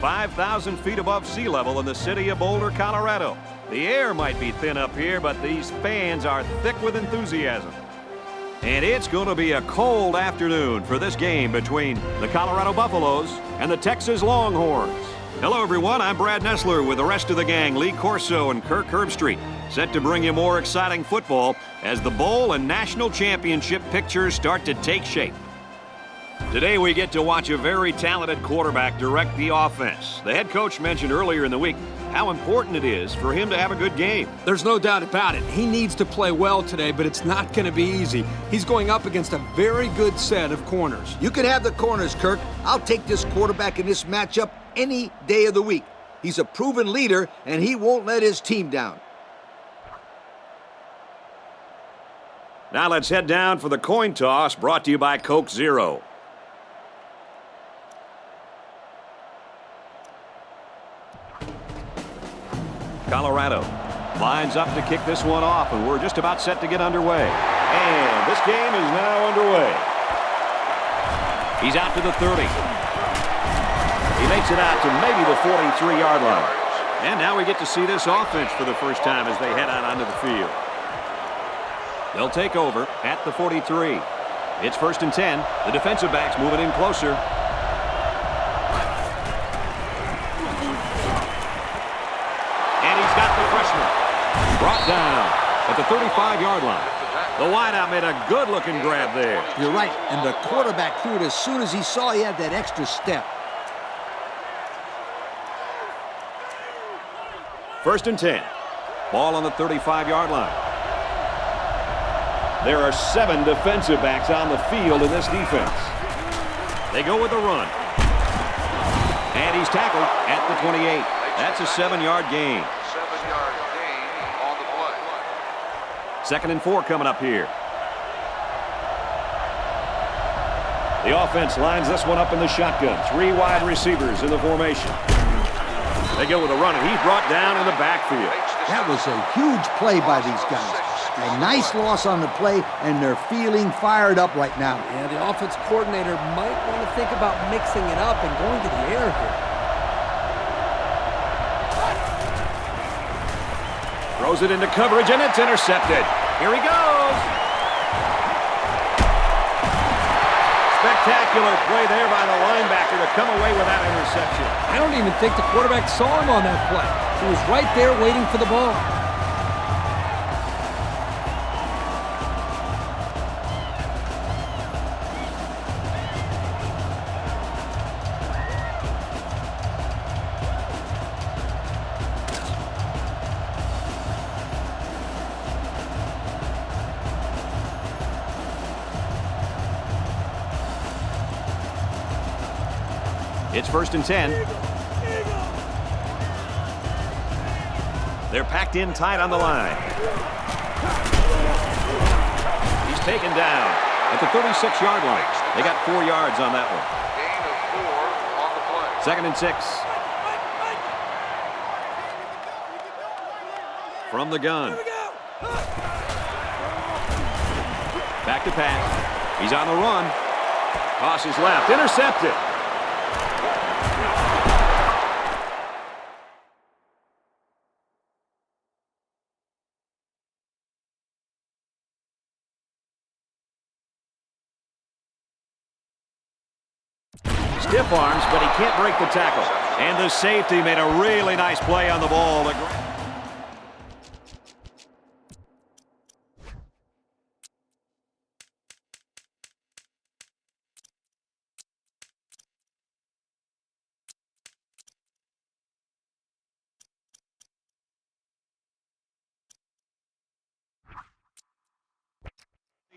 5,000 feet above sea level in the city of Boulder, Colorado. The air might be thin up here, but these fans are thick with enthusiasm. And it's going to be a cold afternoon for this game between the Colorado Buffaloes and the Texas Longhorns. Hello, everyone. I'm Brad Nessler with the rest of the gang, Lee Corso and Kirk Herbstreit, set to bring you more exciting football as the bowl and national championship pictures start to take shape. Today we get to watch a very talented quarterback direct the offense. The head coach mentioned earlier in the week how important it is for him to have a good game. There's no doubt about it. He needs to play well today, but it's not going to be easy. He's going up against a very good set of corners. You can have the corners, Kirk. I'll take this quarterback in this matchup any day of the week. He's a proven leader, and he won't let his team down. Now let's head down for the coin toss, brought to you by Coke Zero. Colorado lines up to kick this one off, and we're just about set to get underway. And this game is now underway. He's out to the 30. He makes it out to maybe the 43-yard line. And now we get to see this offense for the first time as they head out onto the field. They'll take over at the 43. It's 1st and 10. The defensive backs moving in closer. Brought down at the 35-yard line. The wideout made a good-looking grab there. You're right, and the quarterback threw it as soon as he saw he had that extra step. 1st and 10. Ball on the 35-yard line. There are 7 defensive backs on the field in this defense. They go with the run. And he's tackled at the 28. That's a 7-yard gain. 7-yard gain on the play. 2nd and 4 coming up here. The offense lines this one up in the shotgun. 3 wide receivers in the formation. They go with a run, and he's brought down in the backfield. That was a huge play by these guys. A nice loss on the play, and they're feeling fired up right now. Yeah, the offense coordinator might want to think about mixing it up and going to the air here. Throws it into coverage, and it's intercepted. Here he goes. Spectacular play there by the linebacker to come away with that interception. I don't even think the quarterback saw him on that play. He was right there waiting for the ball. It's 1st and 10. They're packed in tight on the line. He's taken down at the 36-yard line. They got 4 yards on that one. Gain of 4 on the play. 2nd and 6. From the gun. Back to pass. He's on the run. Toss is left. Intercepted. Stiff arms, but he can't break the tackle. And the safety made a really nice play on the ball.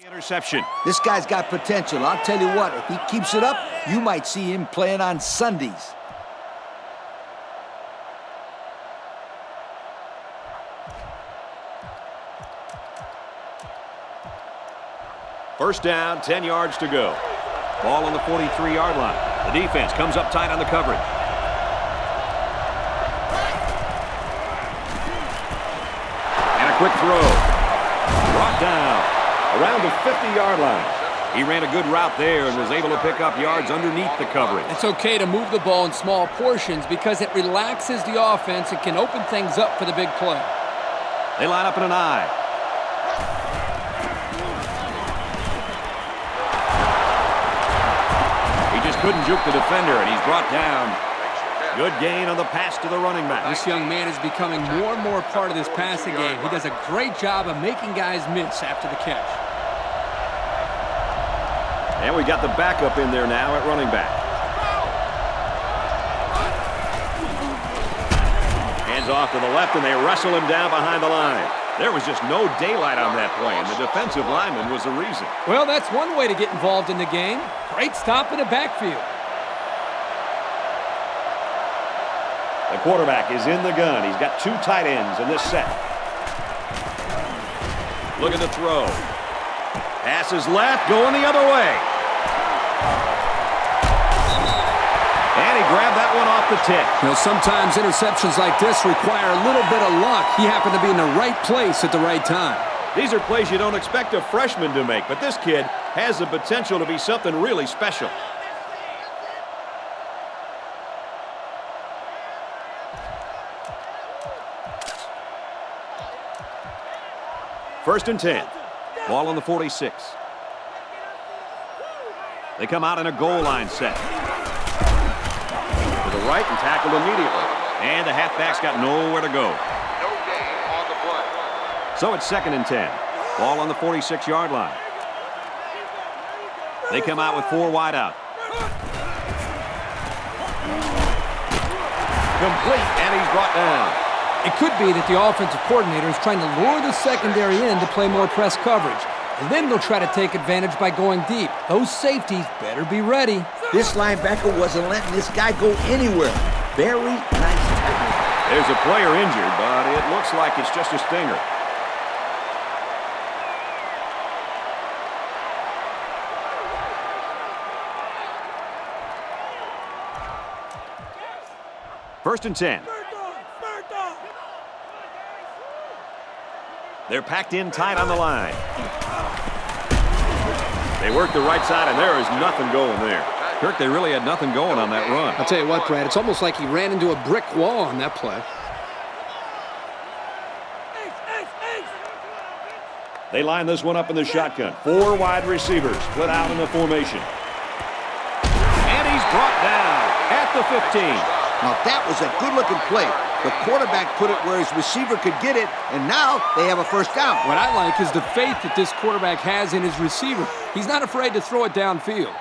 Interception. This guy's got potential. I'll tell you what, if he keeps it up, you might see him playing on Sundays. First down, 10 yards to go. Ball on the 43-yard line. The defense comes up tight on the coverage. And a quick throw. Brought down around the 50-yard line. He ran a good route there and was able to pick up yards underneath the coverage. It's okay to move the ball in small portions because it relaxes the offense and can open things up for the big play. They line up in an I. He just couldn't juke the defender, and he's brought down. Good gain on the pass to the running back. This young man is becoming more and more part of this passing game. He does a great job of making guys miss after the catch. And we got the backup in there now at running back. Hands off to the left, and they wrestle him down behind the line. There was just no daylight on that play, and the defensive lineman was the reason. Well, that's one way to get involved in the game. Great stop in the backfield. The quarterback is in the gun. He's got 2 tight ends in this set. Look at the throw. Passes left, going the other way. And he grabbed that one off the tip. You know, sometimes interceptions like this require a little bit of luck. He happened to be in the right place at the right time. These are plays you don't expect a freshman to make, but this kid has the potential to be something really special. First and 10. Ball on the 46. They come out in a goal line set. To the right and tackled immediately. And the halfback's got nowhere to go. No gain on the play. So it's second and 10. Ball on the 46-yard line. They come out with 4 wide out. Complete, and he's brought down. It could be that the offensive coordinator is trying to lure the secondary in to play more press coverage. And then they'll try to take advantage by going deep. Those safeties better be ready. This linebacker wasn't letting this guy go anywhere. Very nice tackle. There's a player injured, but it looks like it's just a stinger. First and 10. They're packed in tight on the line. They work the right side, and there is nothing going there. Kirk, they really had nothing going on that run. I'll tell you what, Brad, it's almost like he ran into a brick wall on that play. They line this one up in the shotgun. 4 wide receivers split out in the formation. And he's brought down at the 15. Now that was a good-looking play. The quarterback put it where his receiver could get it, and now they have a first down. What I like is the faith that this quarterback has in his receiver. He's not afraid to throw it downfield.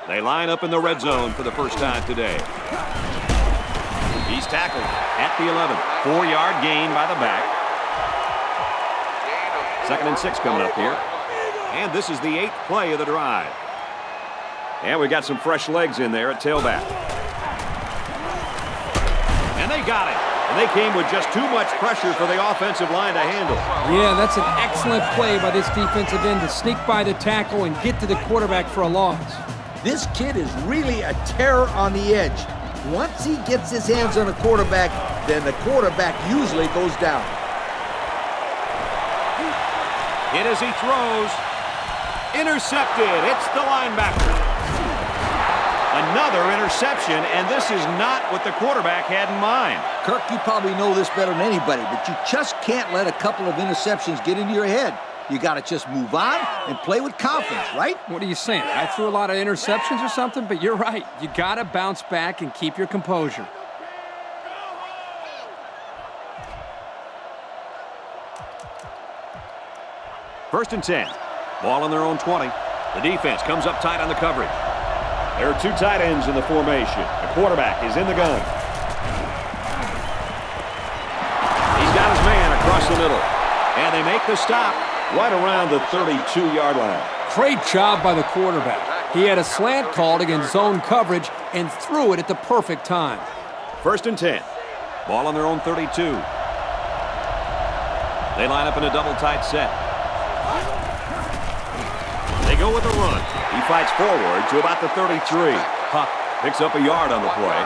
They line up in the red zone for the first time today. He's tackled at the 11. 4-yard gain by the back. Second and 6 coming up here. And this is the 8th play of the drive. And we got some fresh legs in there at tailback. And they got it. And they came with just too much pressure for the offensive line to handle. Yeah, that's an excellent play by this defensive end to sneak by the tackle and get to the quarterback for a loss. This kid is really a terror on the edge. Once he gets his hands on the quarterback, then the quarterback usually goes down. Hit as he throws. Intercepted. It's the linebacker. Another interception, and this is not what the quarterback had in mind. Kirk, you probably know this better than anybody, but you just can't let a couple of interceptions get into your head. You got to just move on and play with confidence, right? What are you saying? I threw a lot of interceptions or something? But you're right. You got to bounce back and keep your composure. First and 10. Ball on their own 20. The defense comes up tight on the coverage. There are 2 tight ends in the formation. The quarterback is in the gun. He's got his man across the middle. And they make the stop right around the 32-yard line. Great job by the quarterback. He had a slant called against zone coverage and threw it at the perfect time. First and 10. Ball on their own 32. They line up in a double tight set. They go with a run. He fights forward to about the 33. Huck picks up a yard on the play.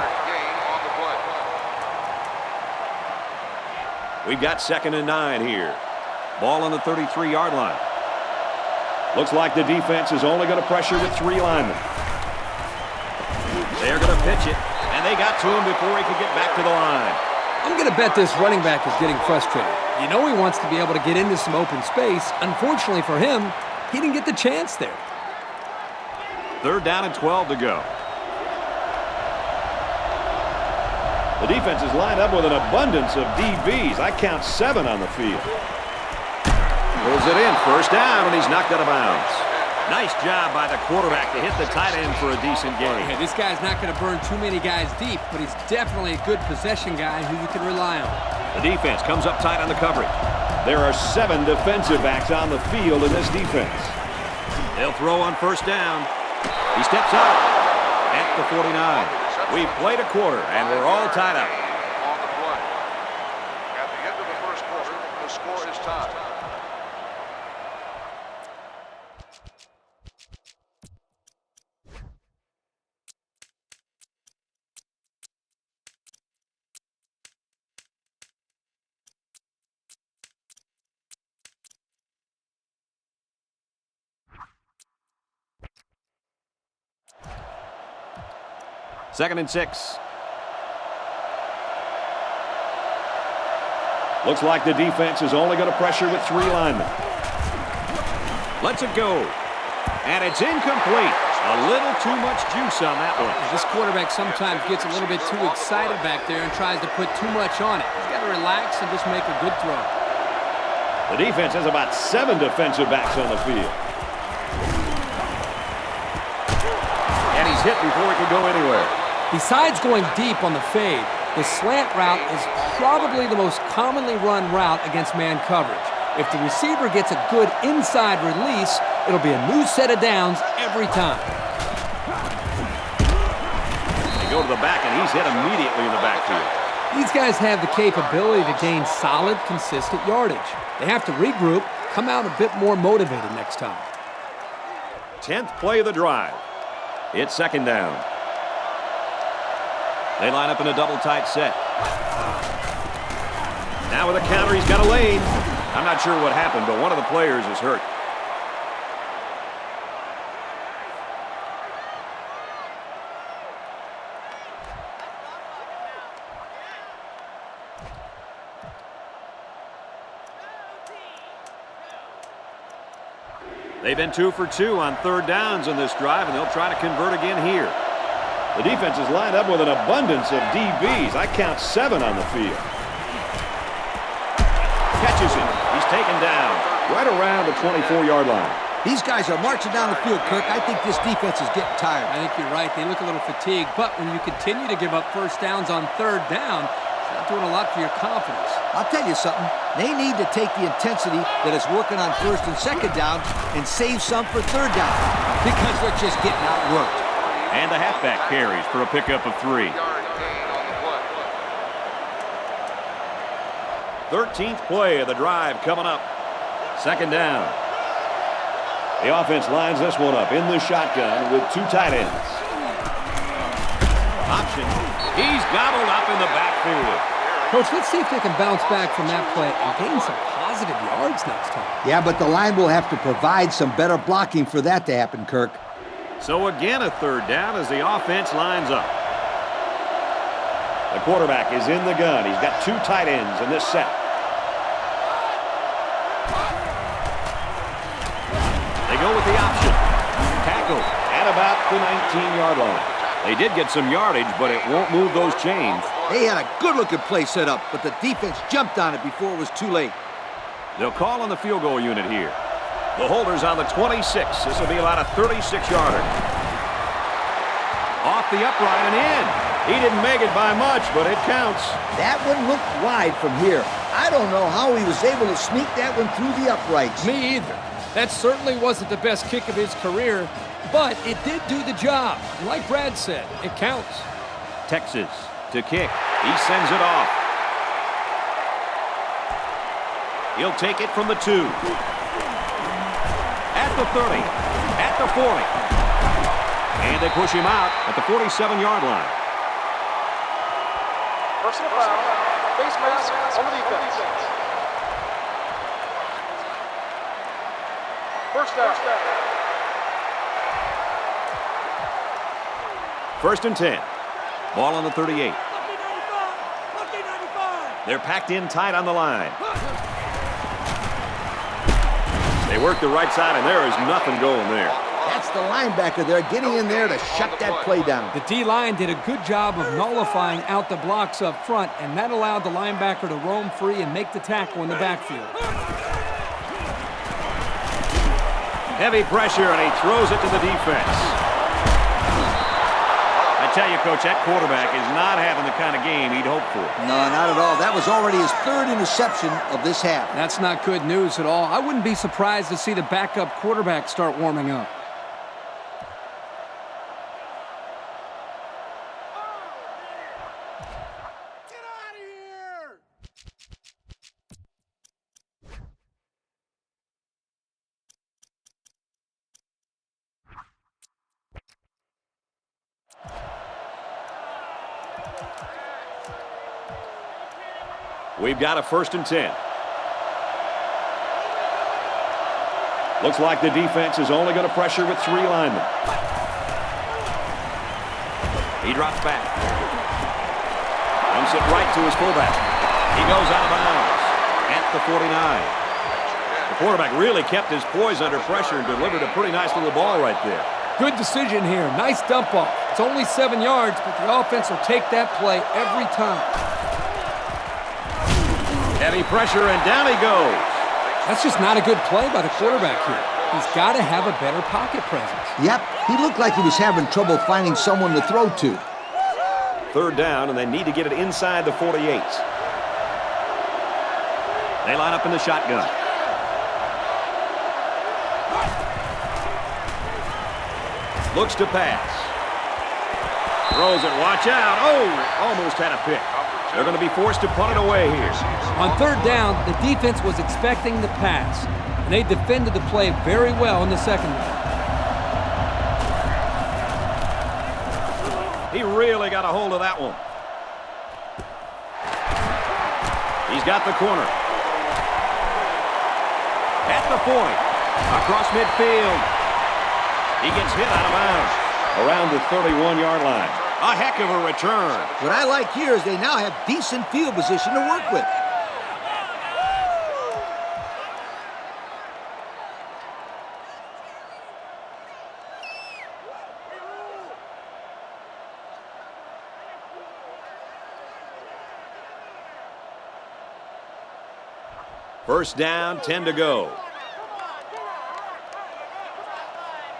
We've got second and 9 here. Ball on the 33-yard line. Looks like the defense is only going to pressure with 3 linemen. They're going to pitch it, and they got to him before he could get back to the line. I'm going to bet this running back is getting frustrated. You know he wants to be able to get into some open space. Unfortunately for him, he didn't get the chance there. 3rd down and 12 to go. The defense is lined up with an abundance of DBs. I count 7 on the field. Pulls it in, 1st down, and he's knocked out of bounds. Nice job by the quarterback to hit the tight end for a decent gain. Hey, this guy's not going to burn too many guys deep, but he's definitely a good possession guy who you can rely on. The defense comes up tight on the coverage. There are 7 defensive backs on the field in this defense. They'll throw on 1st down. He steps out at the 49. We've played a quarter, and we're all tied up. On the play. At the end of the 1st quarter, the score is tied. Second and 6. Looks like the defense is only going to pressure with 3 linemen. Lets it go. And it's incomplete. A little too much juice on that one. This quarterback sometimes gets a little bit too excited back there and tries to put too much on it. He's got to relax and just make a good throw. The defense has about 7 defensive backs on the field. And he's hit before he can go anywhere. Besides going deep on the fade, the slant route is probably the most commonly run route against man coverage. If the receiver gets a good inside release, it'll be a new set of downs every time. They go to the back, and he's hit immediately in the backfield. These guys have the capability to gain solid, consistent yardage. They have to regroup, come out a bit more motivated next time. 10th play of the drive. It's 2nd down. They line up in a double tight set. Now with a counter, he's got a lane. I'm not sure what happened, but one of the players is hurt. They've been 2 for 2 on 3rd downs in this drive, and they'll try to convert again here. The defense is lined up with an abundance of DBs. I count 7 on the field. Catches it. He's taken down right around the 24-yard line. These guys are marching down the field, Kirk. I think this defense is getting tired. I think you're right. They look a little fatigued, but when you continue to give up 1st downs on 3rd down, it's not doing a lot for your confidence. I'll tell you something. They need to take the intensity that is working on 1st and 2nd down and save some for 3rd down because they're just getting outworked. And the halfback carries for a pickup of 3. 13th play of the drive coming up. 2nd down. The offense lines this one up in the shotgun with 2 tight ends. Option. He's gobbled up in the backfield. Coach, let's see if they can bounce back from that play and gain some positive yards next time. Yeah, but the line will have to provide some better blocking for that to happen, Kirk. So again, a 3rd down as the offense lines up. The quarterback is in the gun. He's got 2 tight ends in this set. They go with the option. Tackle at about the 19-yard line. They did get some yardage, but it won't move those chains. They had a good-looking play set up, but the defense jumped on it before it was too late. They'll call on the field goal unit here. The holder's on the 26. This will be about a 36-yarder. Off the upright and in. He didn't make it by much, but it counts. That one looked wide from here. I don't know how he was able to sneak that one through the uprights. Me either. That certainly wasn't the best kick of his career, but it did do the job. And like Brad said, it counts. Texas to kick. He sends it off. He'll take it from the 2. At the 30. At the 40. And they push him out at the 47-yard line. Personal foul. Face mask on the defense. First down. First and 10. Ball on the 38. They're packed in tight on the line. They work the right side, and there is nothing going there. That's the linebacker there getting in there to shut that play down. The D-line did a good job of nullifying out the blocks up front, and that allowed the linebacker to roam free and make the tackle in the backfield. Heavy pressure, and he throws it to the defense. I tell you, Coach, that quarterback is not having the kind of game he'd hoped for. No, not at all. That was already his third interception of this half. That's not good news at all. I wouldn't be surprised to see the backup quarterback start warming up. We've got a first and 10. Looks like the defense is only going to pressure with 3 linemen. He drops back. Dumps it right to his fullback. He goes out of bounds at the 49. The quarterback really kept his poise under pressure and delivered a pretty nice little ball right there. Good decision here. Nice dump off. It's only 7 yards, but the offense will take that play every time. Heavy pressure, and down he goes. That's just not a good play by the quarterback here. He's got to have a better pocket presence. Yep, he looked like he was having trouble finding someone to throw to. Third down, and they need to get it inside the 48. They line up in the shotgun. Looks to pass. Throws it, watch out. Oh, almost had a pick. They're going to be forced to punt it away here. On third down, the defense was expecting the pass, and they defended the play very well in the second one. He really got a hold of that one. He's got the corner. At the point. Across midfield. He gets hit out of bounds. Around the 31-yard line. A heck of a return. What I like here is they now have decent field position to work with. First down, 10 to go.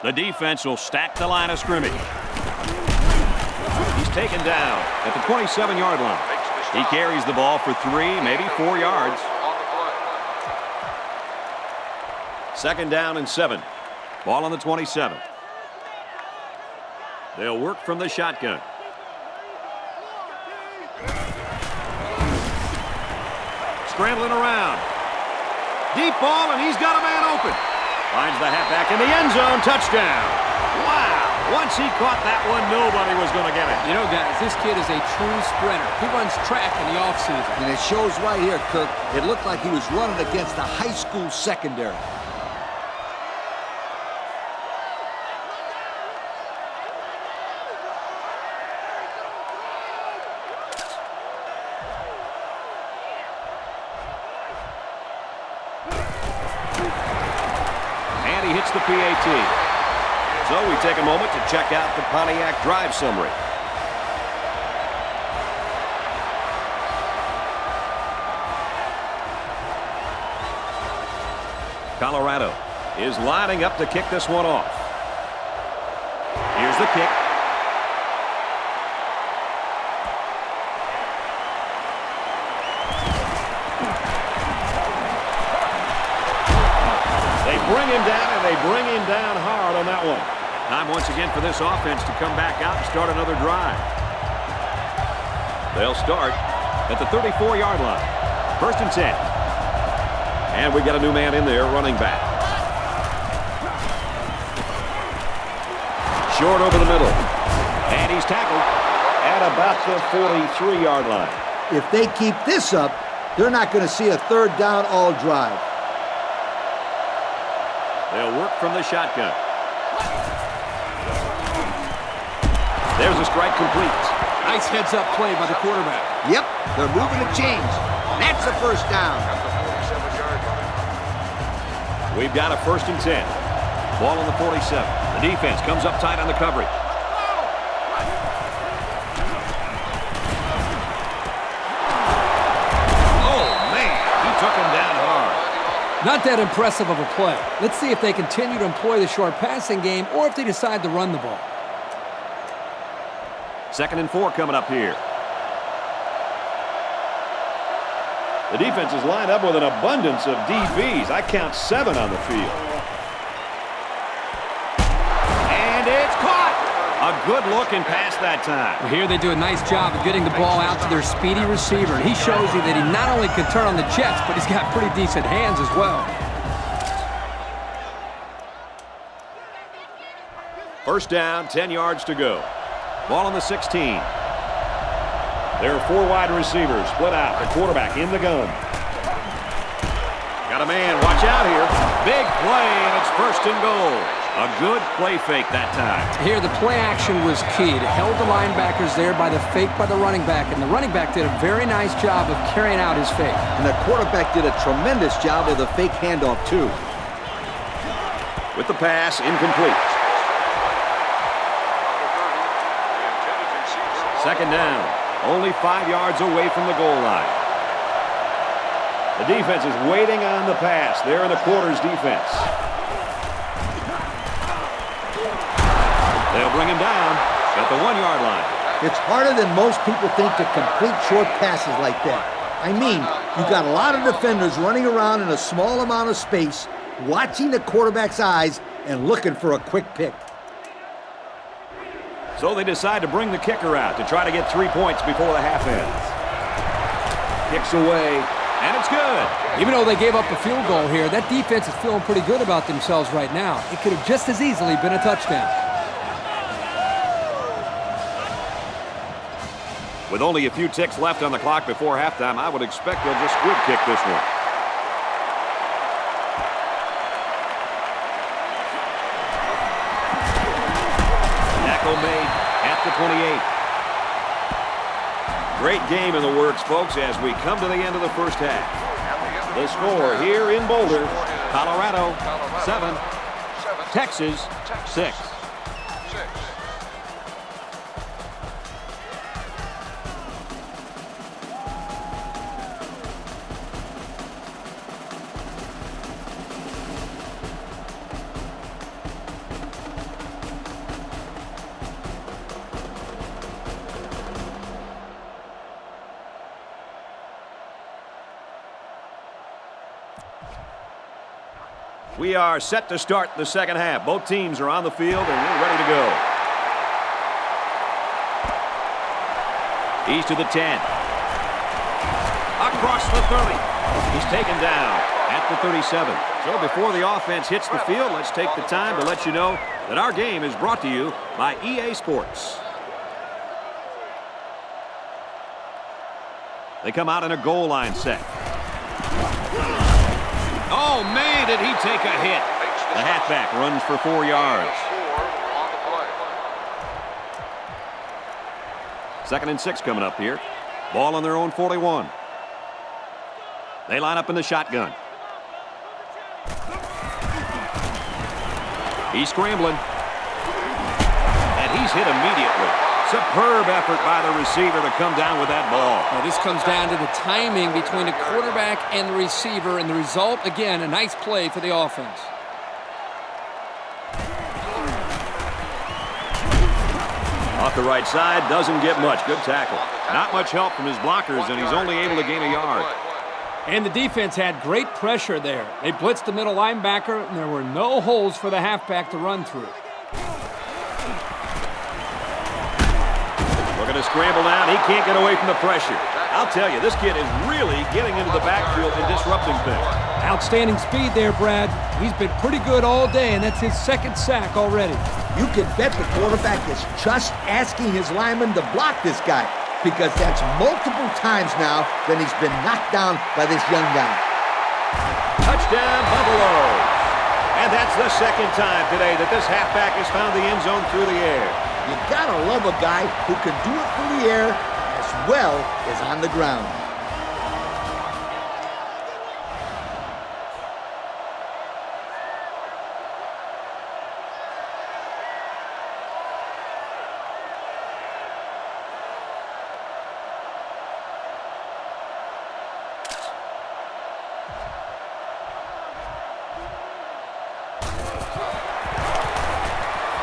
The defense will stack the line of scrimmage. He's taken down at the 27-yard line. He carries the ball for 3, maybe 4 yards. Second down and 7. Ball on the 27. They'll work from the shotgun. Scrambling around. Deep ball, and he's got a man open. Finds the halfback in the end zone. Touchdown. Wow. Once he caught that one, nobody was going to get it. You know, guys, this kid is a true sprinter. He runs track in the offseason. And it shows right here, Kirk. It looked like he was running against the high school secondary. And he hits the PAT. So we take a moment to check out the Pontiac drive summary. Colorado is lining up to kick this one off. Here's the kick. They bring him down, and they bring him down hard on that one. Time once again for this offense to come back out and start another drive. They'll start at the 34-yard line. First and 10. And we got a new man in there, running back. Short over the middle. And he's tackled at about the 43-yard line. If they keep this up, they're not going to see a third down all drive. They'll work from the shotgun. There's a strike complete. Nice heads-up play by the quarterback. Yep, they're moving the chains. That's a first down. At the 47-yard line. We've got a 1st and 10. Ball on the 47. The defense comes up tight on the coverage. Oh, man, he took him down hard. Not that impressive of a play. Let's see if they continue to employ the short passing game or if they decide to run the ball. 2nd and 4 coming up here. The defense is lined up with an abundance of DBs. I count 7 on the field. And it's caught. A good looking pass that time. Well, here they do a nice job of getting the ball out to their speedy receiver. And he shows you that he not only can turn on the jets, but he's got pretty decent hands as well. 1st down, 10 yards to go. Ball on the 16. There are 4 wide receivers split out. The quarterback in the gun. Got a man. Watch out here. Big play, and it's 1st and goal. A good play fake that time. Here, the play action was key. It held the linebackers there by the fake by the running back, and the running back did a very nice job of carrying out his fake. And the quarterback did a tremendous job of the fake handoff, too. With the pass, incomplete. 2nd down. Only 5 yards away from the goal line. The defense is waiting on the pass. They're in the quarters defense. They'll bring him down at the 1-yard line. It's harder than most people think to complete short passes like that. I mean, you got a lot of defenders running around in a small amount of space, watching the quarterback's eyes and looking for a quick pick. So they decide to bring the kicker out to try to get 3 points before the half ends. Kicks away, and it's good. Even though they gave up a field goal here, that defense is feeling pretty good about themselves right now. It could have just as easily been a touchdown. With only a few ticks left on the clock before halftime, I would expect they'll just squib kick this one. Tackle made at the 28. Great game in the works, folks, as we come to the end of the first half. The score here in Boulder, Colorado 7, Texas 6. We are set to start the second half. Both teams are on the field, and we're ready to go. He's to the 10. Across the 30. He's taken down at the 37. So before the offense hits the field, let's take the time to let you know that our game is brought to you by EA Sports. They come out in a goal line set. Oh, man, did he take a hit. The halfback runs for 4 yards. 2nd and 6 coming up here. Ball on their own 41. They line up in the shotgun. He's scrambling. And he's hit immediately. Superb effort by the receiver to come down with that ball. Now, this comes down to the timing between the quarterback and the receiver, and the result, again, a nice play for the offense. Off the right side, doesn't get much. Good tackle. Not much help from his blockers, and he's only able to gain a yard. And the defense had great pressure there. They blitzed the middle linebacker, and there were no holes for the halfback to run through. Looking to scramble down. He can't get away from the pressure. I'll tell you, this kid is really getting into the backfield and disrupting things. Outstanding speed there, Brad. He's been pretty good all day, and that's his 2nd sack already. You can bet the quarterback is just asking his lineman to block this guy, because that's multiple times now that he's been knocked down by this young guy. Touchdown, Buffalo. And that's the second time today that this halfback has found the end zone through the air. You gotta love a guy who can do it through the air as well as on the ground.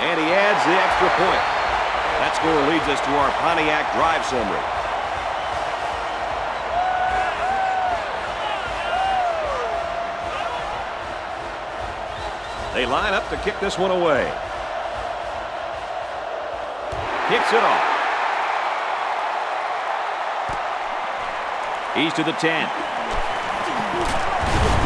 And he adds the extra point. That score leads us to our Pontiac drive summary. They line up to kick this one away. Kicks it off. He's to the 10.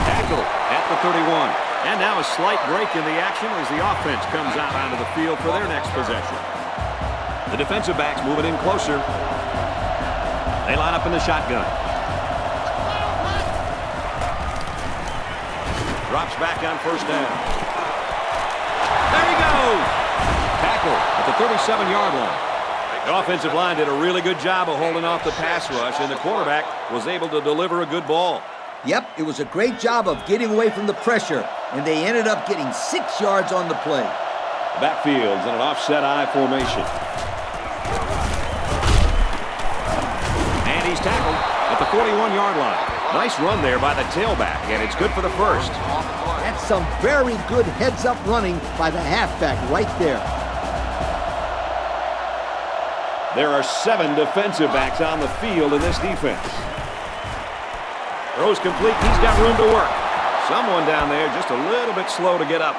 Tackle at the 31. And now a slight break in the action as the offense comes out onto the field for their next possession. The defensive backs moving in closer. They line up in the shotgun. Drops back on first down. There he goes! Tackle at the 37-yard line. The offensive line did a really good job of holding off the pass rush, and the quarterback was able to deliver a good ball. Yep, it was a great job of getting away from the pressure, and they ended up getting 6 yards on the play. The backfield's in an offset I formation. And he's tackled at the 41-yard line. Nice run there by the tailback, and it's good for the first. That's some very good heads-up running by the halfback right there. There are 7 defensive backs on the field in this defense. Throws complete. He's got room to work. Someone down there just a little bit slow to get up.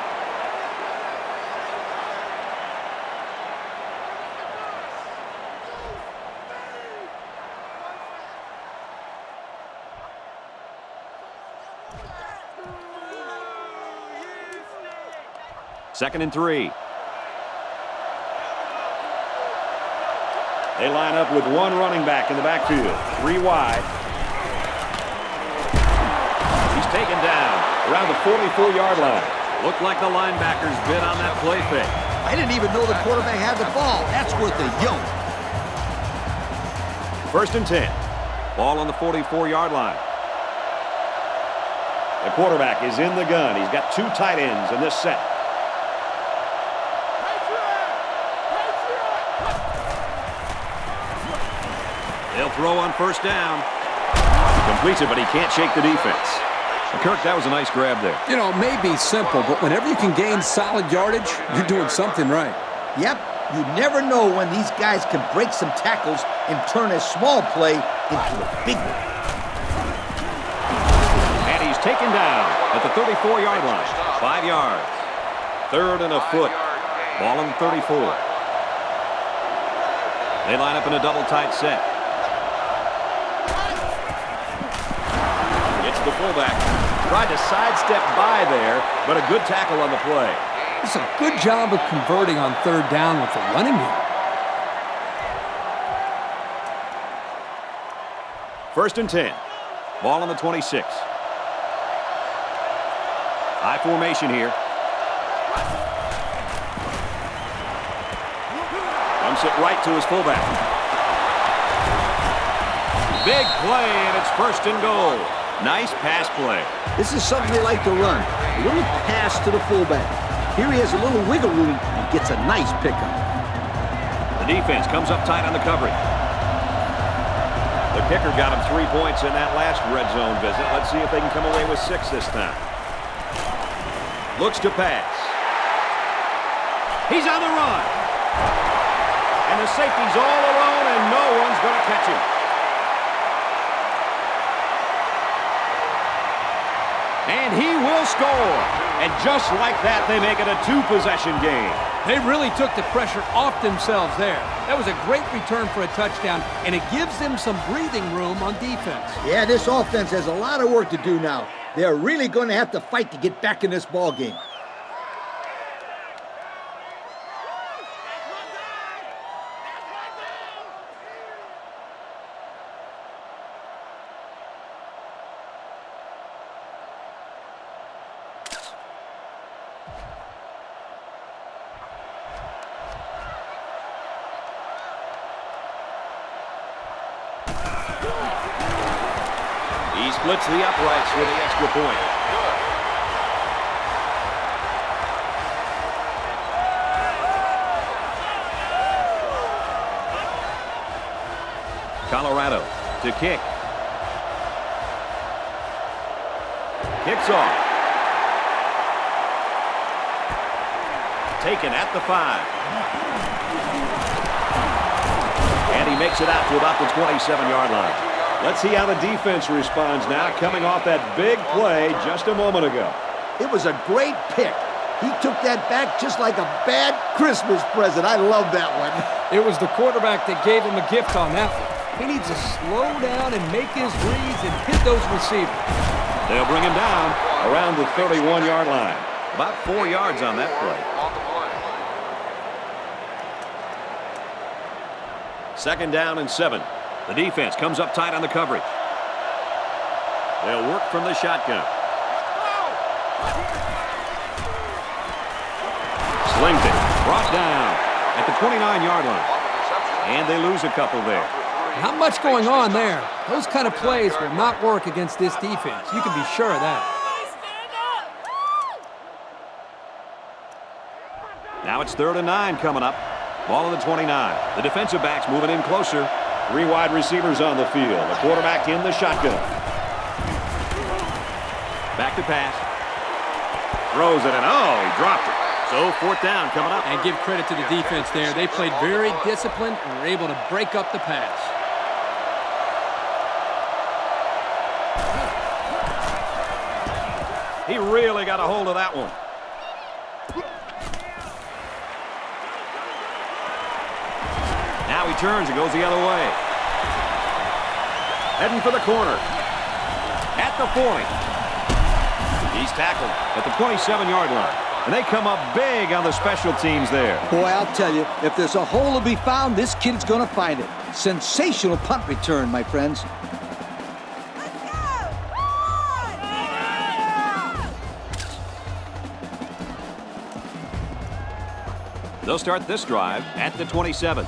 Second and 3. They line up with one running back in the backfield. 3 wide. He's taken down around the 44-yard line. Looked like the linebackers bid on that play fake. I didn't even know the quarterback had the ball. That's worth a yoke. First and 10. Ball on the 44-yard line. The quarterback is in the gun. He's got 2 tight ends in this set. They'll throw on first down. Completes it, but he can't shake the defense. Kirk, that was a nice grab there. You know, it may be simple, but whenever you can gain solid yardage, you're doing something right. Yep, you never know when these guys can break some tackles and turn a small play into a big one. And he's taken down at the 34-yard line. 5 yards. Third and a foot. Ball on the 34. They line up in a double tight set. It's the fullback. Tried to sidestep by there, but a good tackle on the play. It's a good job of converting on third down with the running game. First and 10. Ball on the 26. High formation here. Dumps it right to his fullback. Big play, and it's first and goal. Nice pass play. This is something they like to run. A little pass to the fullback. Here he has a little wiggle room and gets a nice pickup. The defense comes up tight on the coverage. The kicker got him 3 points in that last red zone visit. Let's see if they can come away with 6 this time. Looks to pass. He's on the run. And the safety's all alone, and no one's going to catch him. And he will score. And just like that, they make it a 2-possession game. They really took the pressure off themselves there. That was a great return for a touchdown, and it gives them some breathing room on defense. Yeah, this offense has a lot of work to do now. They're really going to have to fight to get back in this ball game. splits the uprights with the extra point. Colorado to kick. Kicks off. Taken at the 5. And he makes it out to about the 27-yard line. Let's see how the defense responds now, coming off that big play just a moment ago. It was a great pick. He took that back just like a bad Christmas present. I love that one. It was the quarterback that gave him a gift on that one. He needs to slow down and make his reads and hit those receivers. They'll bring him down around the 31-yard line. About 4 yards on that play. Second down and 7. The defense comes up tight on the coverage. They'll work from the shotgun. Slings it. Brought down at the 29-yard line. And they lose a couple there. Not much going on there. Those kind of plays will not work against this defense. You can be sure of that. Now it's 3rd and 9 coming up. Ball on the 29. The defensive backs moving in closer. 3 wide receivers on the field. The quarterback in the shotgun. Back to pass. Throws it, and oh, he dropped it. So 4th down coming up. And give credit to the defense there. They played very disciplined and were able to break up the pass. He really got a hold of that one. Now he turns and goes the other way. Heading for the corner. At the 40. He's tackled at the 27-yard line. And they come up big on the special teams there. Boy, I'll tell you, if there's a hole to be found, this kid's going to find it. Sensational punt return, my friends. They'll start this drive at the 27.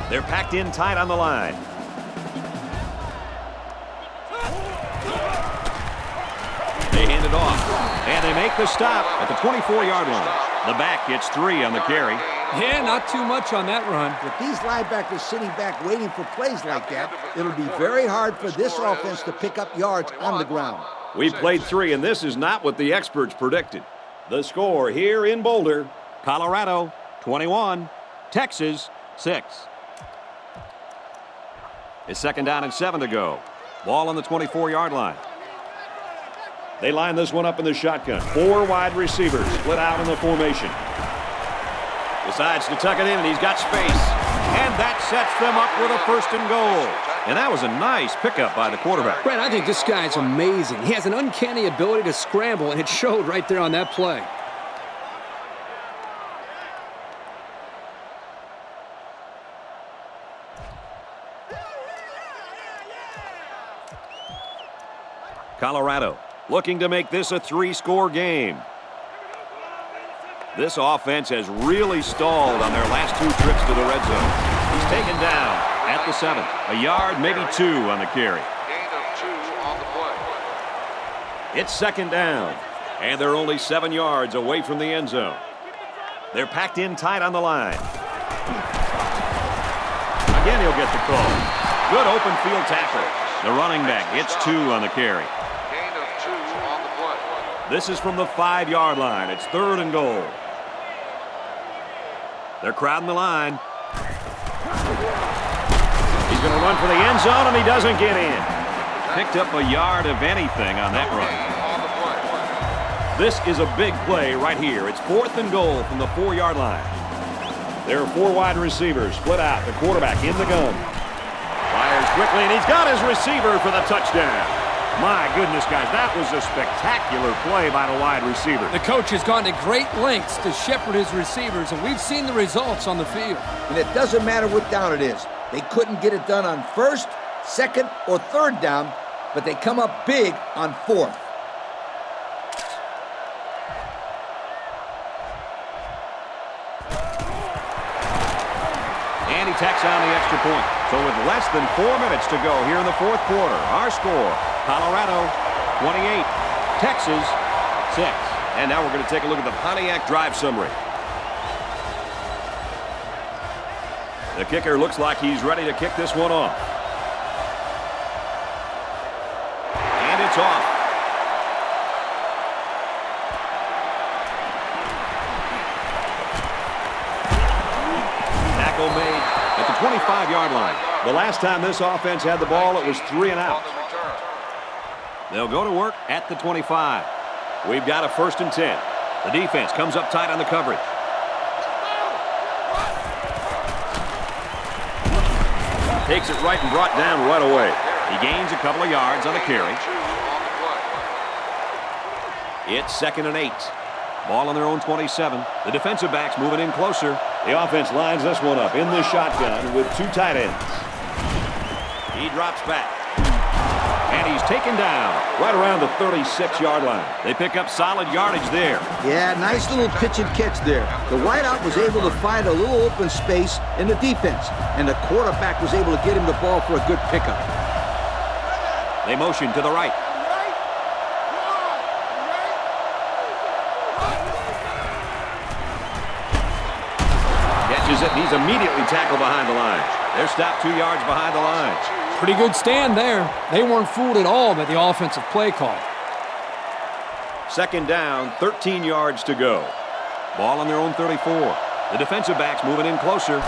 They're packed in tight on the line. They hand it off, and they make the stop at the 24-yard line. The back gets 3 on the carry. Yeah, not too much on that run. With these linebackers sitting back waiting for plays like that, it'll be very hard for this offense to pick up yards on the ground. We played 3, and this is not what the experts predicted. The score here in Boulder, Colorado 21, Texas 6. It's 2nd down and 7 to go. Ball on the 24-yard line. They line this one up in the shotgun. 4 wide receivers split out in the formation. Decides to tuck it in, and he's got space. And that sets them up with a 1st and goal. And that was a nice pickup by the quarterback. Brent, I think this guy's amazing. He has an uncanny ability to scramble, and it showed right there on that play. Colorado looking to make this a 3-score game. This offense has really stalled on their last 2 trips to the red zone. He's taken down at the 7. A yard, maybe 2 on the carry. Gain of 2 on the play. It's 2nd down, and they're only 7 yards away from the end zone. They're packed in tight on the line. Again, he'll get the call. Good open field tackle. The running back gets 2 on the carry. Gain of 2 on the play. This is from the 5-yard line. It's 3rd and goal. They're crowding the line. He's going to run for the end zone, and he doesn't get in. Picked up a yard of anything on that run. This is a big play right here. It's 4th and goal from the 4-yard line. There are 4 wide receivers split out. The quarterback in the gun. Fires quickly, and he's got his receiver for the touchdown. My goodness, guys, that was a spectacular play by the wide receiver. The coach has gone to great lengths to shepherd his receivers, and we've seen the results on the field. And it doesn't matter what down it is. They couldn't get it done on 1st, 2nd, or 3rd down, but they come up big on 4th. And he tacks on the extra point. So with less than 4 minutes to go here in the fourth quarter, our score, Colorado 28, Texas 6. And now we're going to take a look at the Pontiac drive summary. The kicker looks like he's ready to kick this one off. And it's off. Tackle made at the 25-yard line. The last time this offense had the ball, it was 3 and out. They'll go to work at the 25. We've got a 1st and 10. The defense comes up tight on the coverage. Takes it right and brought down right away. He gains a couple of yards on the carry. It's 2nd and 8. Ball on their own 27. The defensive backs moving in closer. The offense lines this one up in the shotgun with 2 tight ends. He drops back. And he's taken down right around the 36-yard line. They pick up solid yardage there. Yeah, nice little pitch and catch there. The wideout was able to find a little open space in the defense, and the quarterback was able to get him the ball for a good pickup. They motion to the right. Catches it, and he's immediately tackled behind the line. They're stopped 2 yards behind the line. Pretty good stand there. They weren't fooled at all by the offensive play call. 2nd down, 13 yards to go. Ball on their own 34. The defensive backs moving in closer.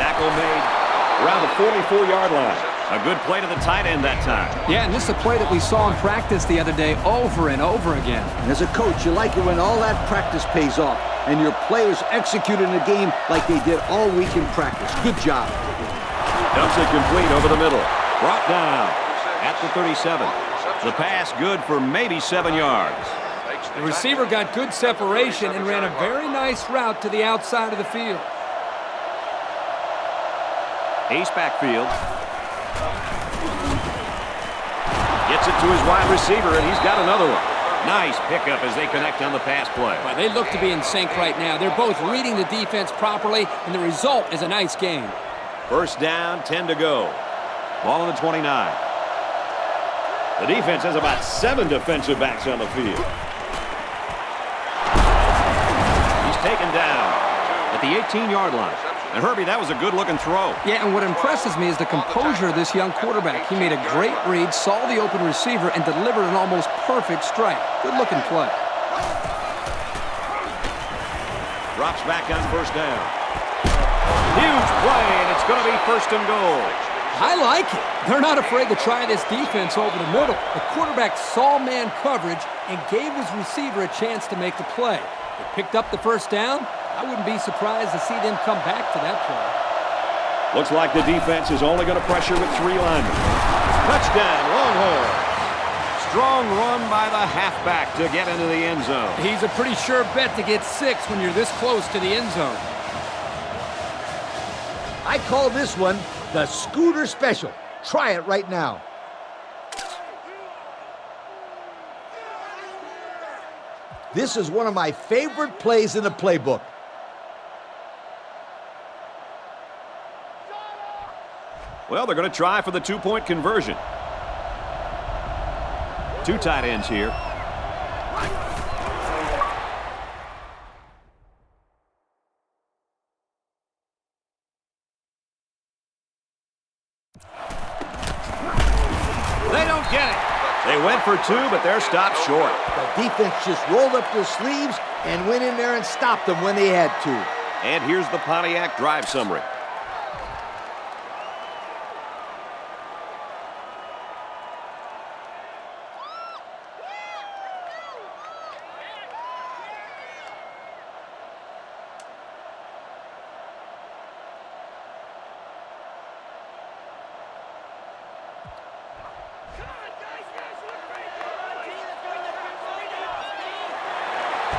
Tackle made around the 44-yard line. A good play to the tight end that time. Yeah, and this is a play that we saw in practice the other day over and over again. And as a coach, you like it when all that practice pays off and your players execute in the game like they did all week in practice. Good job. Dumps it complete over the middle. Brought down at the 37. The pass good for maybe 7 yards. The receiver got good separation and ran a very nice route to the outside of the field. Ace backfield. Gets it to his wide receiver, and he's got another one. Nice pickup as they connect on the pass play. Well, they look to be in sync right now. They're both reading the defense properly, and the result is a nice game. 1st down, 10 to go. Ball on the 29. The defense has about 7 defensive backs on the field. He's taken down at the 18-yard line. And Herbie, that was a good-looking throw. Yeah, and what impresses me is the composure of this young quarterback. He made a great read, saw the open receiver, and delivered an almost perfect strike. Good-looking play. Drops back on 1st down. Huge play, and it's going to be 1st and goal. I like it. They're not afraid to try this defense over the middle. The quarterback saw man coverage and gave his receiver a chance to make the play. They picked up the 1st down. I wouldn't be surprised to see them come back to that play. Looks like the defense is only going to pressure with 3 linemen. Touchdown, Longhorns. Strong run by the halfback to get into the end zone. He's a pretty sure bet to get 6 when you're this close to the end zone. I call this one the Scooter Special. Try it right now. This is one of my favorite plays in the playbook. Well, they're going to try for the 2-point conversion. 2 tight ends here. They don't get it. They went for 2, but they're stopped short. The defense just rolled up their sleeves and went in there and stopped them when they had to. And here's the Pontiac drive summary.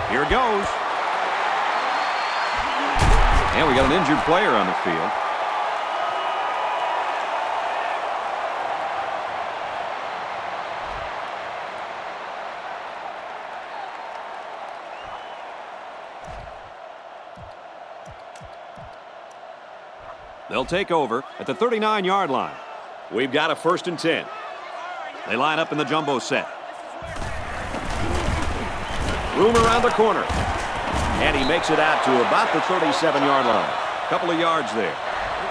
Here it goes. And we got an injured player on the field. They'll take over at the 39-yard line. We've got a 1st and 10. They line up in the jumbo set. Room around the corner. And he makes it out to about the 37-yard line. Couple of yards there.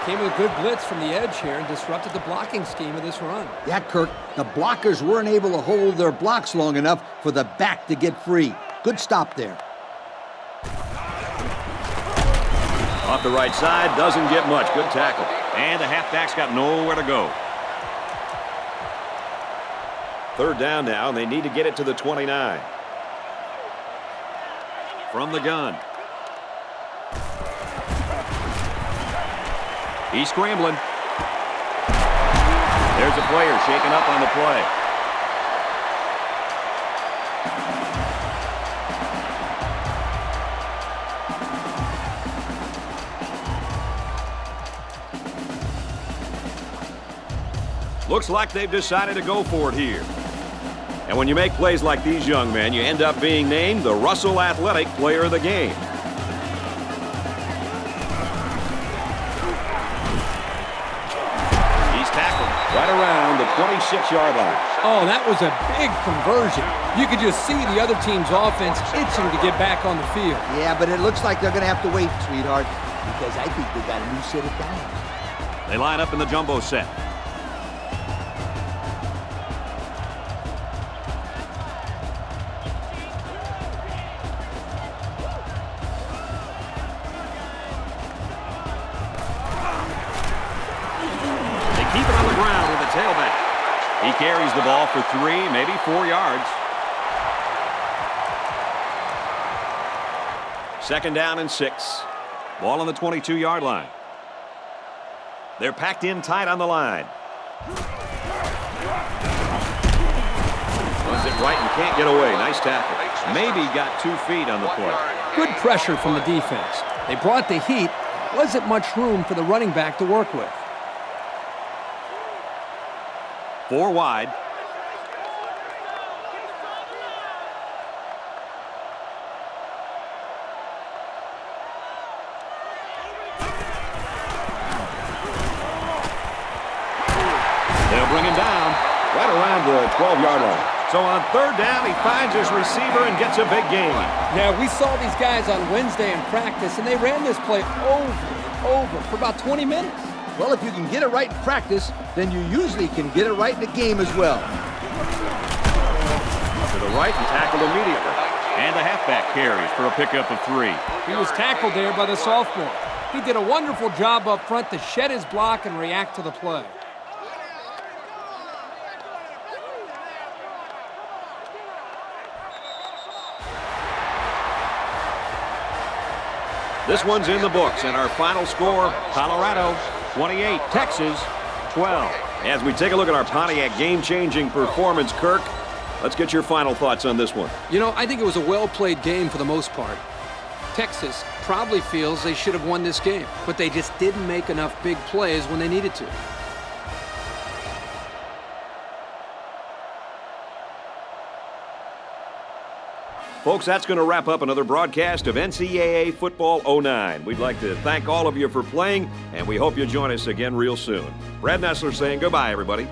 Came with a good blitz from the edge here and disrupted the blocking scheme of this run. Yeah, Kirk, the blockers weren't able to hold their blocks long enough for the back to get free. Good stop there. Off the right side, doesn't get much. Good tackle. And the halfback's got nowhere to go. 3rd down now, and they need to get it to the 29. From the gun. He's scrambling. There's a player shaken up on the play. Looks like they've decided to go for it here. And when you make plays like these, young men, you end up being named the Russell Athletic Player of the Game. Right around the 26-yard line. Oh, that was a big conversion. You could just see the other team's offense itching to get back on the field. Yeah, but it looks like they're going to have to wait, sweetheart, because I think they got a new set of downs. They line up in the jumbo set. He carries the ball for 3, maybe 4 yards. 2nd down and 6. Ball on the 22-yard line. They're packed in tight on the line. Runs it right and can't get away. Nice tackle. Maybe got 2 feet on the play. Good pressure from the defense. They brought the heat. Wasn't much room for the running back to work with. 4 wide. They'll bring him down right around the 12-yard line. So on 3rd down, he finds his receiver and gets a big gain. Yeah, we saw these guys on Wednesday in practice, and they ran this play over and over for about 20 minutes. Well, if you can get it right in practice, then you usually can get it right in the game as well. To the right and tackled immediately. And the halfback carries for a pickup of 3. He was tackled there by the sophomore. He did a wonderful job up front to shed his block and react to the play. This one's in the books, and our final score, Colorado 28, Texas 12. As we take a look at our Pontiac game-changing performance, Kirk, let's get your final thoughts on this one. You know, I think it was a well-played game for the most part. Texas probably feels they should have won this game, but they just didn't make enough big plays when they needed to. Folks, that's going to wrap up another broadcast of NCAA Football 09. We'd like to thank all of you for playing, and we hope you'll join us again real soon. Brad Nessler saying goodbye, everybody.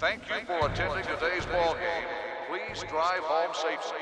Thank you for attending today's ball game. Please drive home safely.